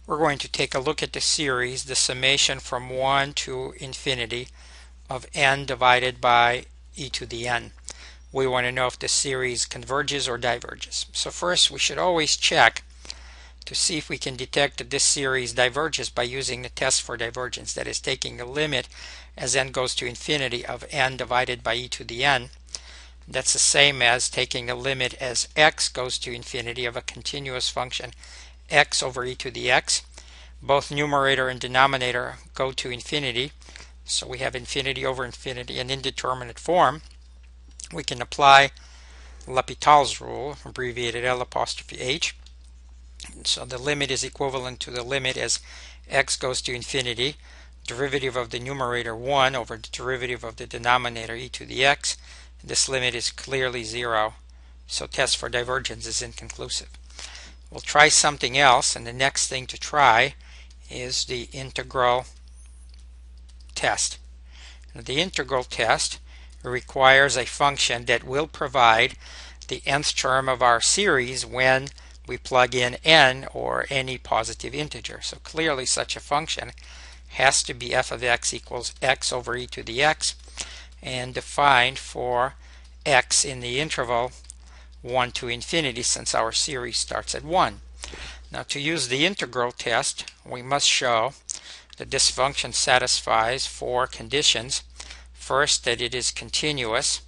We're going to take a look at the series, the summation from 1 to infinity of n divided by e to the n. We want to know if the series converges or diverges. So first we should always check to see if we can detect that this series diverges by using the test for divergence, that is taking the limit as n goes to infinity of n divided by e to the n. That's the same as taking the limit as x goes to infinity of a continuous function x over e to the x. Both numerator and denominator go to infinity, so we have infinity over infinity, an indeterminate form. We can apply L'Hopital's rule, abbreviated L'H. So the limit is equivalent to the limit as x goes to infinity, derivative of the numerator 1 over the derivative of the denominator e to the x. This limit is clearly 0, so test for divergence is inconclusive. We'll try something else, and the next thing to try is the integral test. Now, the integral test requires a function that will provide the nth term of our series when we plug in n or any positive integer. So clearly such a function has to be f of x equals x over e to the x, and defined for x in the interval 1 to infinity, since our series starts at 1. Now, to use the integral test, we must show that this function satisfies 4 conditions. First, that it is continuous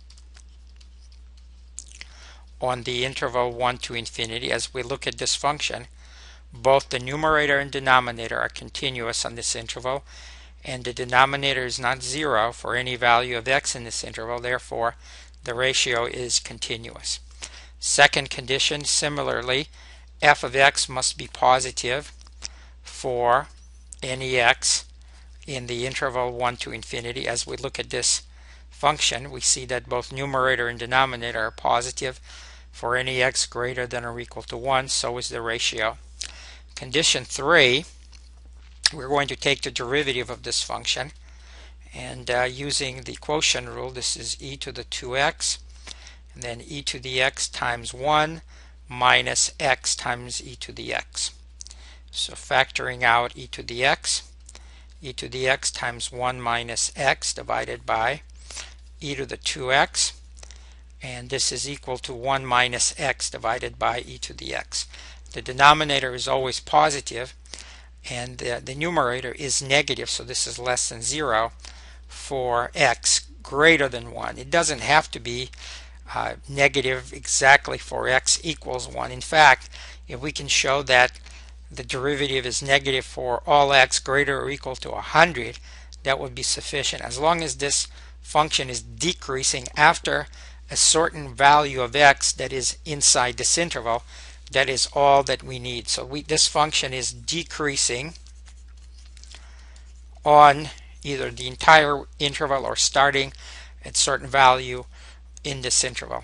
on the interval 1 to infinity. As we look at this function, both the numerator and denominator are continuous on this interval, and the denominator is not 0 for any value of x in this interval. Therefore, the ratio is continuous. Second condition, similarly, f of x must be positive for any x in the interval 1 to infinity. As we look at this function, we see that both numerator and denominator are positive for any x greater than or equal to 1. So is the ratio. Condition 3, we're going to take the derivative of this function, and using the quotient rule, this is e to the 2x, and then e to the x times 1 minus x times e to the x. So factoring out e to the x times 1 minus x divided by e to the 2x, and this is equal to 1 minus x divided by e to the x. The denominator is always positive, and the numerator is negative, so this is less than 0 for x greater than 1. It doesn't have to be negative exactly for x equals 1. In fact, if we can show that the derivative is negative for all x greater or equal to 100, that would be sufficient. As long as this function is decreasing after a certain value of x that is inside this interval, that is all that we need. So this function is decreasing on either the entire interval or starting at certain value in this interval.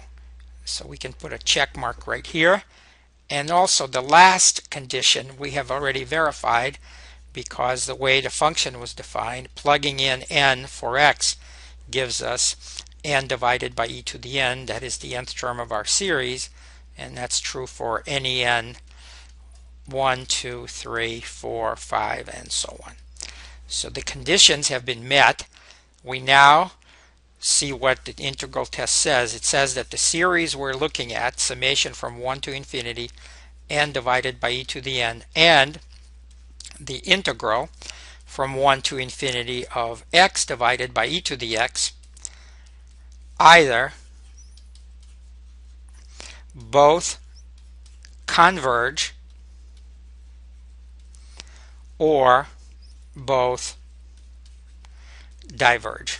So we can put a check mark right here. And also the last condition we have already verified, because the way the function was defined, plugging in n for x gives us n divided by e to the n, that is the nth term of our series, and that's true for any n, 1, 2, 3, 4, 5, and so on. So the conditions have been met. We now see what the integral test says. It says that the series we're looking at, summation from 1 to infinity, n divided by e to the n, and the integral from 1 to infinity of x divided by e to the x, either both converge or both diverge.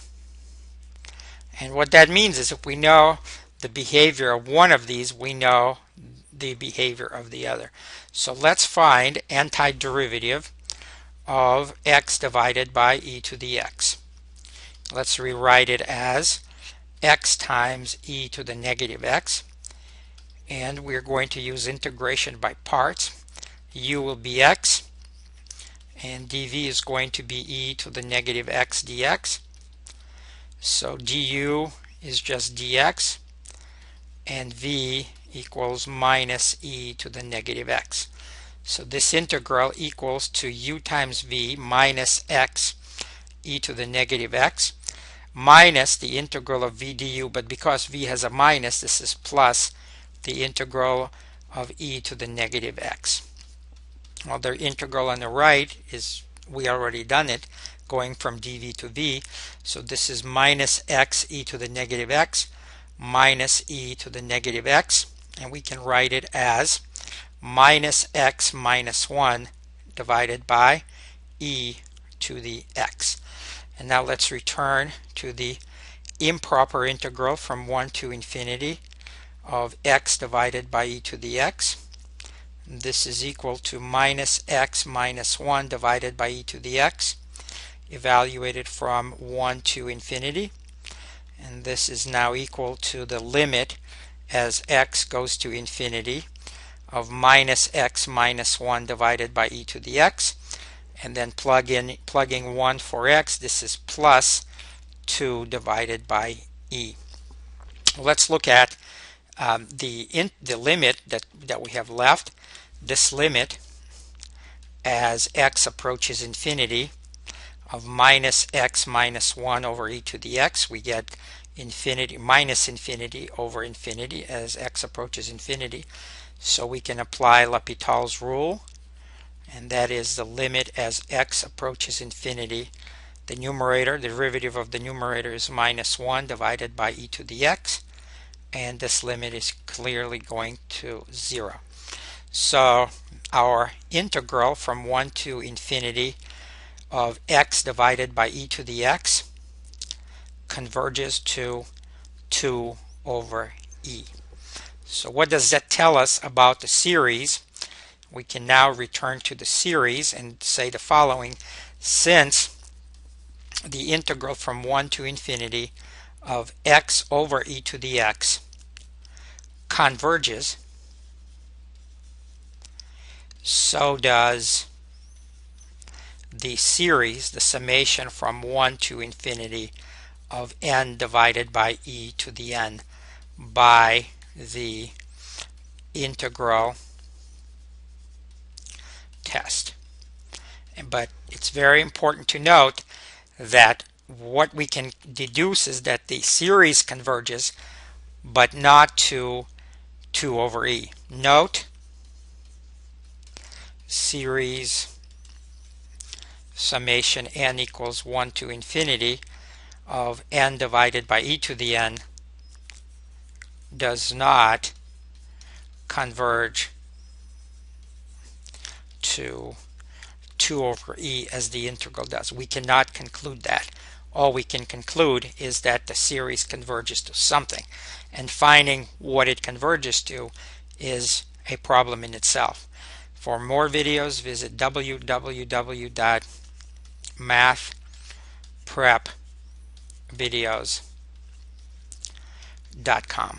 And what that means is if we know the behavior of one of these, we know the behavior of the other. So let's find antiderivative of x divided by e to the x. Let's rewrite it as x times e to the negative x. And we're going to use integration by parts. U will be x, and dv is going to be e to the negative x dx. So du is just dx, and v equals minus e to the negative x. So this integral equals to u times v minus x e to the negative x minus the integral of v du, but because v has a minus, this is plus the integral of e to the negative x. Well, the integral on the right is, we already done it, going from dv to v, so this is minus x e to the negative x minus e to the negative x, and we can write it as minus x minus 1 divided by e to the x. And now let's return to the improper integral from 1 to infinity of x divided by e to the x. This is equal to minus x minus 1 divided by e to the x, evaluated from 1 to infinity. And this is now equal to the limit as x goes to infinity of minus x minus 1 divided by e to the x. And then plugging 1 for x, this is plus 2 divided by e. Let's look at the limit that we have left. This limit as x approaches infinity of minus x minus 1 over e to the x, we get infinity minus infinity over infinity as x approaches infinity. So we can apply L'Hopital's rule, and that is the limit as x approaches infinity. The numerator, the derivative of the numerator is minus 1 divided by e to the x, and this limit is clearly going to 0. So our integral from 1 to infinity of x divided by e to the x converges to 2 over e. So what does that tell us about the series? We can now return to the series and say the following: since the integral from 1 to infinity of x over e to the x converges, so does the series, the summation from 1 to infinity of n divided by e to the n by the integral test. But it's very important to note that what we can deduce is that the series converges, but not to 2 over e. Note, series summation n equals 1 to infinity of n divided by e to the n does not converge to 2 over e as the integral does. We cannot conclude that. All we can conclude is that the series converges to something, and finding what it converges to is a problem in itself. For more videos, visit www.mathprepvideos.com.